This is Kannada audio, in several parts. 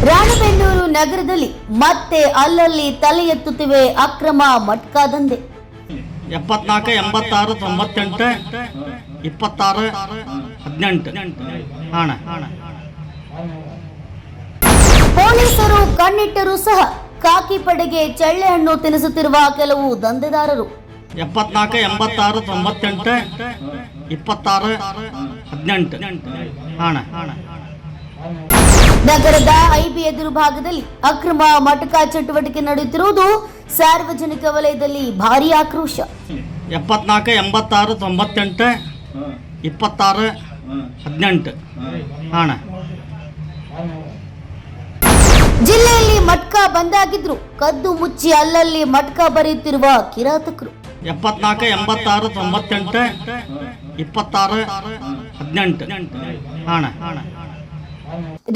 ರಾಣೆಬೆನ್ನೂರು ನಗರದಲ್ಲಿ ಮತ್ತೆ ಅಲ್ಲಲ್ಲಿ ತಲೆ ಎತ್ತುತ್ತಿವೆ ಅಕ್ರಮ ಮಟ್ಕಾ ದಂಧೆ. 74 86 98 26 18 ಹಣ. ಪೊಲೀಸರು ಕಣ್ಣಿಟ್ಟರೂ ಸಹ ಕಾಕಿ ಪಡೆಗೆ ಚಳ್ಳೆ ಹಣ್ಣು ತಿನ್ನಿಸುತ್ತಿರುವ ಕೆಲವು ದಂಧೆದಾರರು. 74 86 98 26 18 ಹಣ. ನಗರದ ಐಬಿ ಎದುರು ಭಾಗದಲ್ಲಿ ಅಕ್ರಮ ಮಟ್ಕಾ ಚಟುವಟಿಕೆ ನಡೆಯುತ್ತಿರುವುದು ಸಾರ್ವಜನಿಕ ವಲಯದಲ್ಲಿ ಭಾರೀ ಆಕ್ರೋಶ. 74 86 98 26 18 ಹಣ. ಜಿಲ್ಲೆಯಲ್ಲಿ ಮಟ್ಕಾ ಬಂದಾಗಿದ್ರು ಕದ್ದು ಮುಚ್ಚಿ ಅಲ್ಲಲ್ಲಿ ಮಟ್ಕಾ ಬರೆಯುತ್ತಿರುವ ಕಿರಾತಕರು. 74 86 98 26 18 ಹಣ.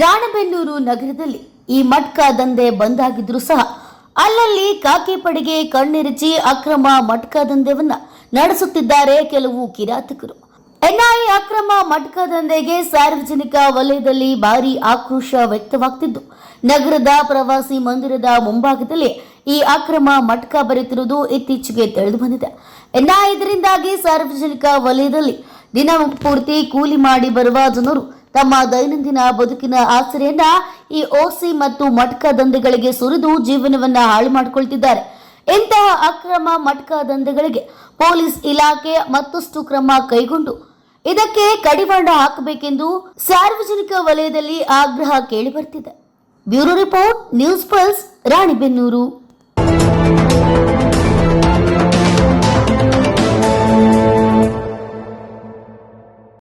ರಾಣೆಬೆನ್ನೂರು ನಗರದಲ್ಲಿ ಈ ಮಟ್ಕಾ ದಂಧೆ ಬಂದಾಗಿದ್ರು ಸಹ ಅಲ್ಲಲ್ಲಿ ಕಾಕಿ ಪಡೆಗೆ ಕಣ್ಣಿರಿಚಿ ಅಕ್ರಮ ಮಟ್ಕಾ ದಂಧೆವನ್ನ ನಡೆಸುತ್ತಿದ್ದಾರೆ ಕೆಲವು ಕಿರಾತಕರು. ಎನ್ಐಎ ಅಕ್ರಮ ಮಟ್ಕಾ ದಂಧೆಗೆ ಸಾರ್ವಜನಿಕ ವಲಯದಲ್ಲಿ ಭಾರೀ ಆಕ್ರೋಶ ವ್ಯಕ್ತವಾಗ್ತಿದ್ದು ನಗರದ ಪ್ರವಾಸಿ ಮಂದಿರದ ಮುಂಭಾಗದಲ್ಲಿ ಈ ಅಕ್ರಮ ಮಟ್ಕಾ ಬರೆಯುತ್ತಿರುವುದು ಇತ್ತೀಚೆಗೆ ತಿಳಿದು ಬಂದಿದೆ. ಎನ್ಐಎ ಇದರಿಂದಾಗಿ ಸಾರ್ವಜನಿಕ ವಲಯದಲ್ಲಿ ದಿನಪೂರ್ತಿ ಕೂಲಿ ಮಾಡಿ ಬರುವ ಜನರು ತಮ್ಮ ದೈನಂದಿನ ಬದುಕಿನ ಆಸರೆಯನ್ನ ಈ ಓಸಿ ಮತ್ತು ಮಟ್ಕಾ ದಂಧೆಗಳಿಗೆ ಸುರಿದು ಜೀವನವನ್ನ ಹಾಳು ಮಾಡಿಕೊಳ್ತಿದ್ದಾರೆ. ಇಂತಹ ಅಕ್ರಮ ಮಟ್ಕಾ ದಂಧೆಗಳಿಗೆ ಪೊಲೀಸ್ ಇಲಾಖೆ ಮತ್ತಷ್ಟು ಕ್ರಮ ಕೈಗೊಂಡು ಇದಕ್ಕೆ ಕಡಿವಾಣ ಹಾಕಬೇಕೆಂದು ಸಾರ್ವಜನಿಕ ವಲಯದಲ್ಲಿ ಆಗ್ರಹ ಕೇಳಿಬರ್ತಿದೆ. Bureau report, news pulse, Ranebennur.